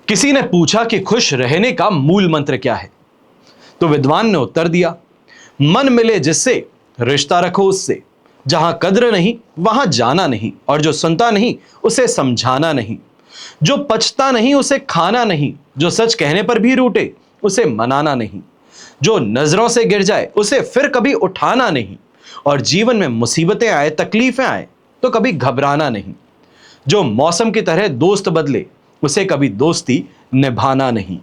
किसी ने पूछा कि खुश रहने का मूल मंत्र क्या है, तो विद्वान ने उत्तर दिया, मन मिले जिससे रिश्ता रखो उससे, जहां कद्र नहीं वहां जाना नहीं, और जो सुनता नहीं उसे समझाना नहीं, जो पचता नहीं उसे खाना नहीं, जो सच कहने पर भी रूठे उसे मनाना नहीं, जो नजरों से गिर जाए उसे फिर कभी उठाना नहीं, और जीवन में मुसीबतें आए तकलीफें आए तो कभी घबराना नहीं, जो मौसम की तरह दोस्त बदले उसे कभी दोस्ती निभाना नहीं।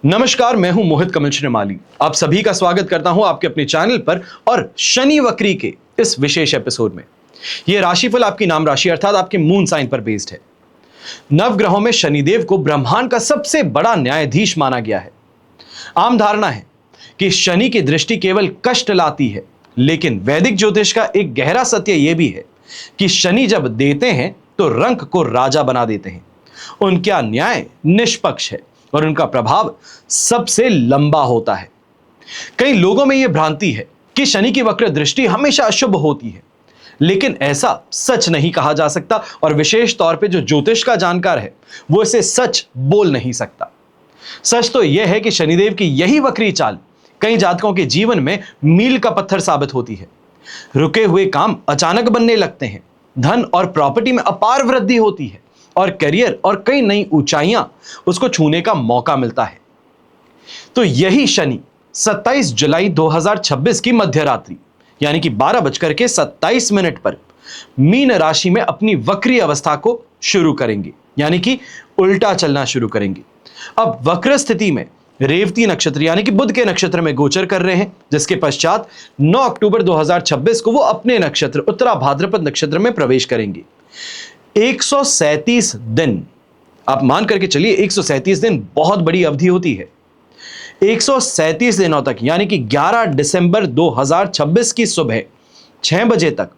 नमस्कार, मैं हूं मोहित कमिश्नर माली। आप सभी का स्वागत करता हूं आपके अपने चैनल पर और शनि वक्री के इस विशेष एपिसोड में। यह राशिफल आपकी नाम राशि अर्थात आपके मून साइन पर बेस्ड है। नवग्रहों में शनिदेव को ब्रह्मांड का सबसे बड़ा न्यायाधीश माना गया है। आम धारणा है कि शनि की दृष्टि केवल कष्ट लाती है, लेकिन वैदिक ज्योतिष का एक गहरा सत्य यह भी है कि शनि जब देते हैं तो रंक को राजा बना देते हैं। उनका न्याय निष्पक्ष है और उनका प्रभाव सबसे लंबा होता है। कई लोगों में यह भ्रांति है कि शनि की वक्र दृष्टि हमेशा अशुभ होती है, लेकिन ऐसा सच नहीं कहा जा सकता और विशेष तौर पे जो ज्योतिष का जानकार है वो इसे सच बोल नहीं सकता। सच तो यह है कि शनिदेव की यही वक्री चाल कई जातकों के जीवन में मील का पत्थर साबित होती है। रुके हुए काम अचानक बनने लगते हैं, धन और प्रॉपर्टी में अपार वृद्धि होती है और करियर और कई नई ऊंचाइयां उसको छूने का मौका मिलता है। तो यही शनि 27 जुलाई 2026 की मध्य रात्रि यानी कि 12:27 पर मीन राशि में अपनी वक्री अवस्था को शुरू करेंगे, यानी कि उल्टा चलना शुरू करेंगे। अब वक्र स्थिति में रेवती नक्षत्र यानी कि बुध के नक्षत्र में गोचर कर रहे हैं, जिसके पश्चात 9 अक्टूबर 2026 को वो अपने नक्षत्र उत्तरा भाद्रपद नक्षत्र में प्रवेश करेंगे। 137 दिन, आप मान करके चलिए 137 दिन बहुत बड़ी अवधि होती है। 137 दिनों तक यानी कि 11 दिसंबर 2026 की सुबह 6 बजे तक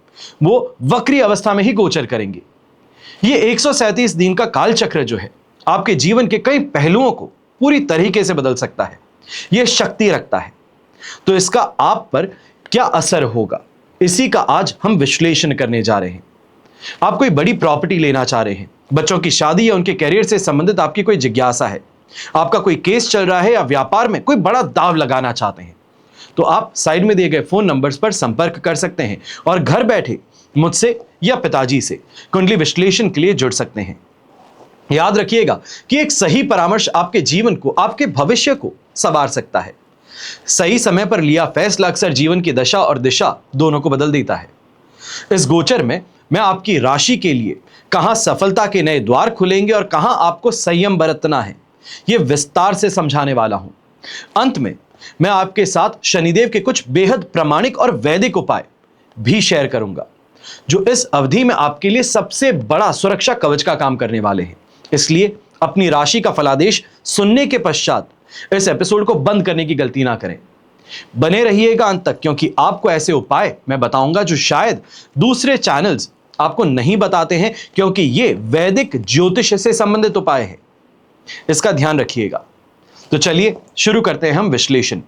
वो वक्री अवस्था में ही गोचर करेंगे। ये 137 दिन का काल चक्र जो है आपके जीवन के कई पहलुओं को पूरी तरीके से बदल सकता है। यह शक्ति रखता है। तो इसका आप पर क्या असर होगा, इसी का आज हम विश्लेषण करने जा रहे हैं। आप कोई बड़ी प्रॉपर्टी लेना चाह रहे हैं, बच्चों की शादी या उनके करियर से संबंधित आपकी कोई जिज्ञासा है, आपका कोई केस चल रहा है या व्यापार में कोई बड़ा दांव लगाना चाहते हैं, तो आप साइड में दिए गए फोन नंबर्स पर संपर्क कर सकते हैं और घर बैठे मुझसे या पिताजी से कुंडली विश्लेषण के लिए जुड़ सकते हैं। याद रखिएगा कि एक सही परामर्श आपके जीवन को, आपके भविष्य को संवार सकता है। सही समय पर लिया फैसला अक्सर जीवन की दशा और दिशा दोनों को बदल देता है। इस गोचर में मैं आपकी राशि के लिए कहां सफलता के नए द्वार खुलेंगे और कहां आपको संयम बरतना है, यह विस्तार से समझाने वाला हूं। अंत में मैं आपके साथ शनिदेव के कुछ बेहद प्रामाणिक और वैदिक उपाय भी शेयर करूंगा, जो इस अवधि में आपके लिए सबसे बड़ा सुरक्षा कवच का काम करने वाले हैं। इसलिए अपनी राशि का फलादेश सुनने के पश्चात इस एपिसोड को बंद करने की गलती ना करें। बने रहिएगा अंत तक, क्योंकि आपको ऐसे उपाय मैं बताऊंगा जो शायद दूसरे चैनल्स आपको नहीं बताते हैं, क्योंकि ये वैदिक ज्योतिष से संबंधित उपाय है। इसका ध्यान रखिएगा। तो चलिए शुरू करते हैं हम विश्लेषण।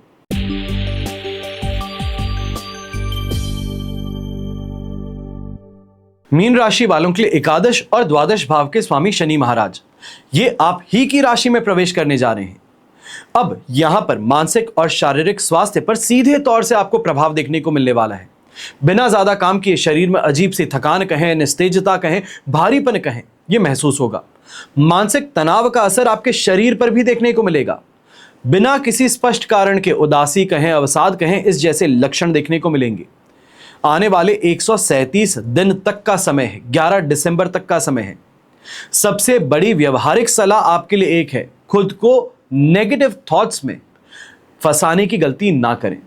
मीन राशि वालों के लिए एकादश और द्वादश भाव के स्वामी शनि महाराज ये आप ही की राशि में प्रवेश करने जा रहे हैं। अब यहां पर मानसिक और शारीरिक स्वास्थ्य पर सीधे तौर से आपको प्रभाव देखने को मिलने वाला है। बिना ज्यादा काम किए शरीर में अजीब सी थकान कहें, निस्तेजता कहें, भारीपन कहें, यह महसूस होगा। मानसिक तनाव का असर आपके शरीर पर भी देखने को मिलेगा। बिना किसी स्पष्ट कारण के उदासी कहें, अवसाद कहें, इस जैसे लक्षण देखने को मिलेंगे। आने वाले 137 दिन तक का समय है, 11 दिसंबर तक का समय है। सबसे बड़ी व्यवहारिक सलाह आपके लिए एक है, खुद को नेगेटिव थॉट्स में फंसाने की गलती ना करें।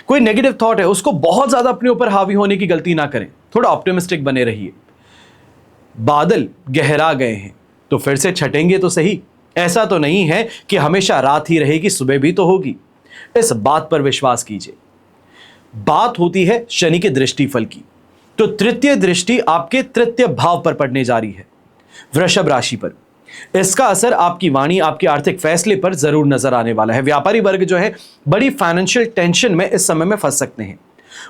कोई नेगेटिव थॉट है उसको बहुत ज्यादा अपने ऊपर हावी होने की गलती ना करें। थोड़ा ऑप्टिमिस्टिक बने रहिए। बादल गहरा गए हैं तो फिर से छटेंगे तो सही। ऐसा तो नहीं है कि हमेशा रात ही रहेगी, सुबह भी तो होगी। इस बात पर विश्वास कीजिए। बात होती है शनि के दृष्टि फल की, तो तृतीय दृष्टि आपके तृतीय भाव पर पड़ने जा रही है, वृषभ राशि पर। इसका असर आपकी वाणी, आपके आर्थिक फैसले पर जरूर नजर आने वाला है। व्यापारी वर्ग जो है बड़ी फाइनेंशियल टेंशन में इस समय में फंस सकते हैं।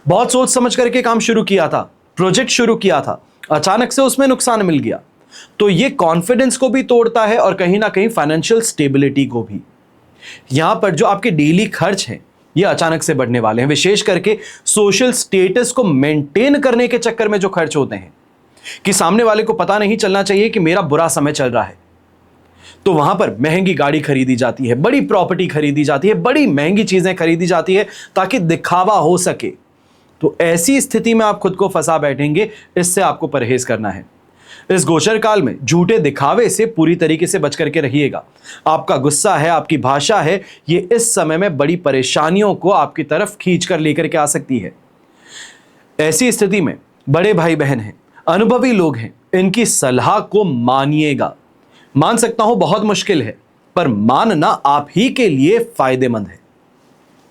बहुत सोच समझ करके काम शुरू किया था, प्रोजेक्ट शुरू किया था, अचानक से उसमें नुकसान मिल गया। तो ये कॉन्फिडेंस को भी तोड़ता है और कहीं ना कहीं फाइनेंशियल स्टेबिलिटी को भी। यहां पर जो आपके डेली खर्च हैं ये अचानक से बढ़ने वाले हैं, विशेष करके सोशल स्टेटस को मेंटेन करने के चक्कर में जो खर्च होते हैं कि सामने वाले को पता नहीं चलना चाहिए कि मेरा बुरा समय चल रहा है, तो वहां पर महंगी गाड़ी खरीदी जाती है, बड़ी प्रॉपर्टी खरीदी जाती है, बड़ी महंगी चीजें खरीदी जाती है ताकि दिखावा हो सके। तो ऐसी स्थिति में आप खुद को फंसा बैठेंगे, इससे आपको परहेज करना है। इस गोचर काल में झूठे दिखावे से पूरी तरीके से बच करके रहिएगा। आपका गुस्सा है, आपकी भाषा है, ये इस समय में बड़ी परेशानियों को आपकी तरफ खींच कर लेकर के आ सकती है। ऐसी स्थिति में बड़े भाई बहन हैं, अनुभवी लोग हैं, इनकी सलाह को मानिएगा। मान सकता हूं बहुत मुश्किल है, पर मानना आप ही के लिए फायदेमंद है।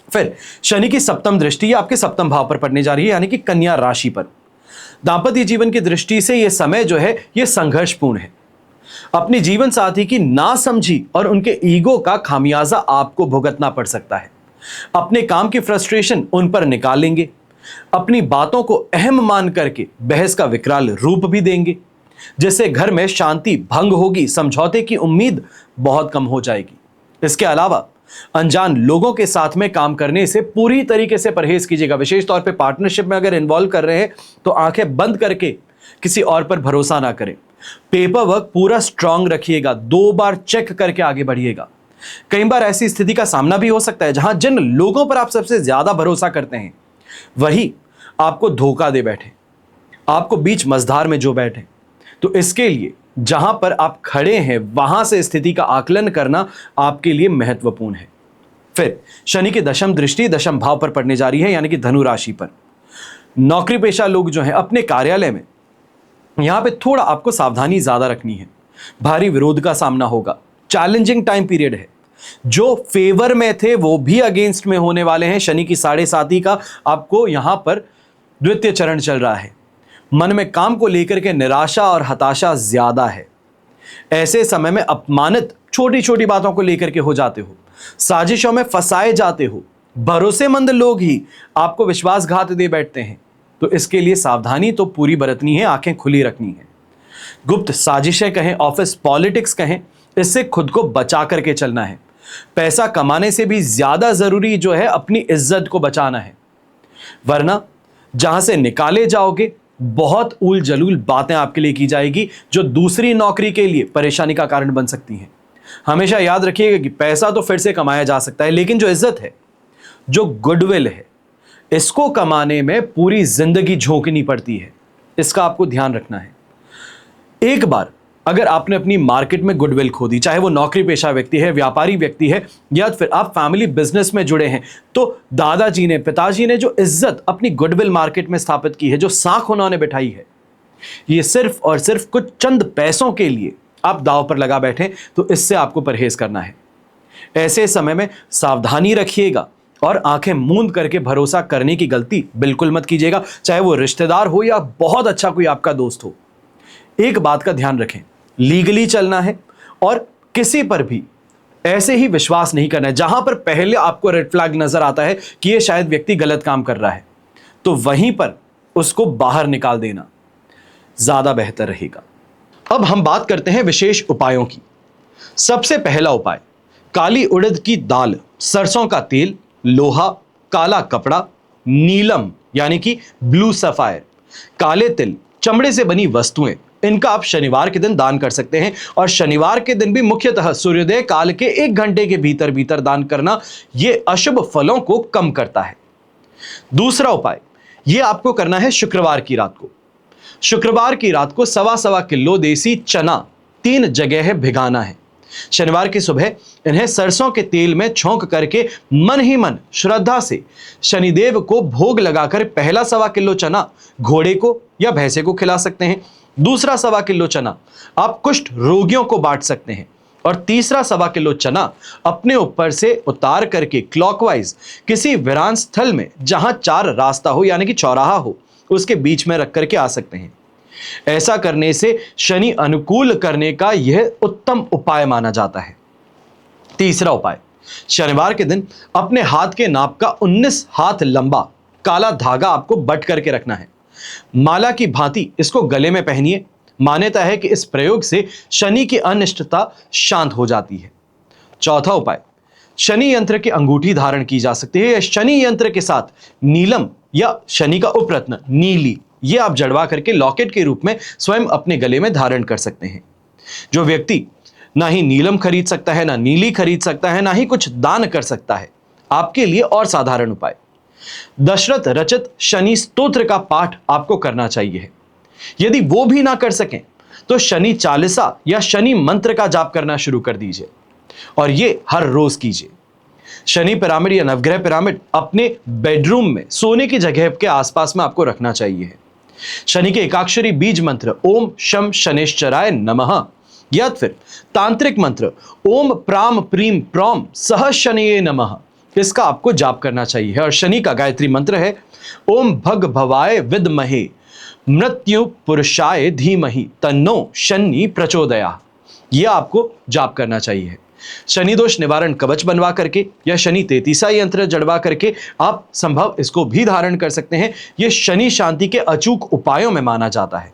फिर शनि की सप्तम दृष्टि आपके सप्तम भाव पर पड़ने जा रही है, यानी कि कन्या राशि पर। दांपत्य जीवन की दृष्टि से यह समय जो है यह संघर्षपूर्ण है। अपने जीवन साथी की नासमझी और उनके ईगो का खामियाजा आपको भुगतना पड़ सकता है। अपने काम की फ्रस्ट्रेशन उन पर निकालेंगे, अपनी बातों को अहम मान करके बहस का विकराल रूप भी देंगे, जिससे घर में शांति भंग होगी, समझौते की उम्मीद बहुत कम हो जाएगी। इसके अलावा अनजान लोगों के साथ में काम करने से पूरी तरीके से परहेज कीजिएगा। विशेष तौर पे पार्टनरशिप में अगर इन्वॉल्व कर रहे हैं तो आंखें बंद करके किसी और पर भरोसा ना करें। पेपर वर्क पूरा स्ट्रांग रखिएगा, 2 बार चेक करके आगे बढ़िएगा। कई बार ऐसी स्थिति का सामना भी हो सकता है जहां जिन लोगों पर आप सबसे ज्यादा भरोसा करते हैं वही आपको धोखा दे बैठे, आपको बीच मझधार में जो बैठे। तो इसके लिए जहां पर आप खड़े हैं वहां से स्थिति का आकलन करना आपके लिए महत्वपूर्ण है। फिर शनि की दशम दृष्टि दशम भाव पर पड़ने जा रही है, यानी कि धनु राशि पर। नौकरी पेशा लोग जो हैं अपने कार्यालय में यहां पे थोड़ा आपको सावधानी ज्यादा रखनी है। भारी विरोध का सामना होगा, चैलेंजिंग टाइम पीरियड है। जो फेवर में थे वो भी अगेंस्ट में होने वाले हैं। शनि की 7.5 का आपको यहां पर द्वितीय चरण चल रहा है। मन में काम को लेकर के निराशा और हताशा ज्यादा है। ऐसे समय में अपमानित छोटी छोटी बातों को लेकर के हो जाते हो, साजिशों में फंसाए जाते हो, भरोसेमंद लोग ही आपको विश्वासघात दे बैठते हैं। तो इसके लिए सावधानी तो पूरी बरतनी है, आंखें खुली रखनी है। गुप्त साजिशें कहें, ऑफिस पॉलिटिक्स कहें, इससे खुद को बचा करके चलना है। पैसा कमाने से भी ज्यादा जरूरी जो है अपनी इज्जत को बचाना है, वरना जहां से निकाले जाओगे बहुत उल जलूल बातें आपके लिए की जाएगी जो दूसरी नौकरी के लिए परेशानी का कारण बन सकती हैं। हमेशा याद रखिएगा कि पैसा तो फिर से कमाया जा सकता है, लेकिन जो इज्जत है, जो गुडविल है, इसको कमाने में पूरी जिंदगी झोंकनी पड़ती है। इसका आपको ध्यान रखना है। एक बार अगर आपने अपनी मार्केट में गुडविल खो दी, चाहे वो नौकरी पेशा व्यक्ति है, व्यापारी व्यक्ति है, या फिर आप फैमिली बिजनेस में जुड़े हैं, तो दादाजी ने, पिताजी ने जो इज्जत अपनी गुडविल मार्केट में स्थापित की है, जो साख उन्होंने बिठाई है, ये सिर्फ और सिर्फ कुछ चंद पैसों के लिए आप दांव पर लगा बैठे, तो इससे आपको परहेज करना है। ऐसे समय में सावधानी रखिएगा और आंखें मूंद करके भरोसा करने की गलती बिल्कुल मत कीजिएगा, चाहे वो रिश्तेदार हो या बहुत अच्छा कोई आपका दोस्त हो। एक बात का ध्यान रखें, लीगली चलना है और किसी पर भी ऐसे ही विश्वास नहीं करना है। जहां पर पहले आपको रेड फ्लैग नजर आता है कि ये शायद व्यक्ति गलत काम कर रहा है, तो वहीं पर उसको बाहर निकाल देना ज्यादा बेहतर रहेगा। अब हम बात करते हैं विशेष उपायों की। सबसे पहला उपाय, काली उड़द की दाल, सरसों का तेल, लोहा, काला कपड़ा, नीलम यानी कि ब्लू सफायर, काले तिल, चमड़े से बनी वस्तुएं, इनका आप शनिवार के दिन दान कर सकते हैं। और शनिवार के दिन भी मुख्यतः सूर्योदय काल के 1 घंटे के भीतर भीतर दान करना यह अशुभ फलों को कम करता है। दूसरा उपाय यह आपको करना है शुक्रवार की रात को। शुक्रवार की रात को 1.25 किलो देसी चना 3 जगह भिगाना है। शनिवार की सुबह इन्हें सरसों के तेल में छौंक करके मन ही मन श्रद्धा से शनिदेव को भोग लगाकर पहला 1.25 किलो चना घोड़े को या भैंसे को खिला सकते हैं। दूसरा 1.25 किलो चना आप कुष्ठ रोगियों को बांट सकते हैं। और तीसरा 1.25 किलो चना अपने ऊपर से उतार करके क्लॉकवाइज किसी वीरान स्थल में जहां 4 रास्ता हो यानी कि चौराहा हो, उसके बीच में रख करके आ सकते हैं। ऐसा करने से शनि अनुकूल करने का यह उत्तम उपाय माना जाता है। तीसरा उपाय, शनिवार के दिन अपने हाथ के नाप का 19 हाथ लंबा काला धागा आपको बट करके रखना है। माला की भांति इसको गले में पहनिए, मान्यता है कि इस प्रयोग से शनि की अनिष्टता शांत हो जाती है। चौथा उपाय, शनि यंत्र की अंगूठी धारण की जा सकती है या शनि यंत्र के साथ नीलम या शनि का उपरत्न नीली, ये आप जड़वा करके लॉकेट के रूप में स्वयं अपने गले में धारण कर सकते हैं। जो व्यक्ति ना ही नीलम खरीद सकता है, ना नीली खरीद सकता है, ना ही कुछ दान कर सकता है, आपके लिए और साधारण उपाय, दशरथ रचित शनि स्तोत्र का पाठ आपको करना चाहिए। यदि वो भी ना कर सकें तो शनि चालीसा या शनि मंत्र का जाप करना शुरू कर दीजिए और ये हर रोज कीजिए। शनि पिरामिड या नवग्रह पिरामिड अपने बेडरूम में सोने की जगह के आसपास में आपको रखना चाहिए। शनि के एकाक्षरी बीज मंत्र ओम शम शनेश्चराय नमः या फिर तांत्रिक मंत्र ओम प्राम प्रीम प्रॉम सह शनिये नमः, इसका आपको जाप करना चाहिए। और शनि का गायत्री मंत्र है ओम भग भवाय विद्महे मृत्यु पुरुषाय धीमहि तन्नो शनि प्रचोदया, यह आपको जाप करना चाहिए। शनि दोष निवारण कवच बनवा करके या शनि तैतीसा यंत्र जड़वा करके आप संभव इसको भी धारण कर सकते हैं। यह शनि शांति के अचूक उपायों में माना जाता है।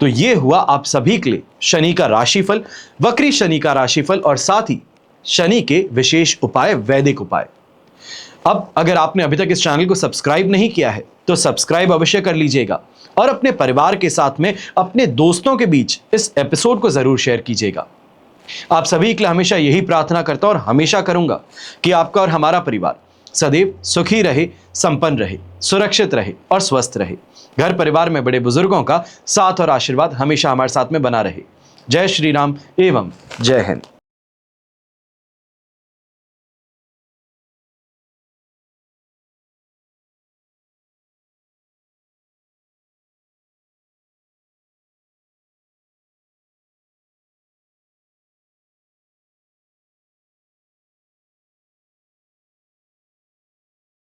तो यह हुआ आप सभी के लिए शनि का राशिफल, वक्री शनि का राशिफल और साथ ही शनि के विशेष उपाय, वैदिक उपाय। अब अगर आपने अभी तक इस चैनल को सब्सक्राइब नहीं किया है तो सब्सक्राइब अवश्य कर लीजिएगा और अपने परिवार के साथ में, अपने दोस्तों के बीच इस एपिसोड को जरूर शेयर कीजिएगा। आप सभी के लिए हमेशा यही प्रार्थना करता हूं और हमेशा करूंगा कि आपका और हमारा परिवार सदैव सुखी रहे, संपन्न रहे, सुरक्षित रहे और स्वस्थ रहे। घर परिवार में बड़े बुजुर्गों का साथ और आशीर्वाद हमेशा हमारे साथ में बना रहे। जय श्री राम एवं जय हिंद।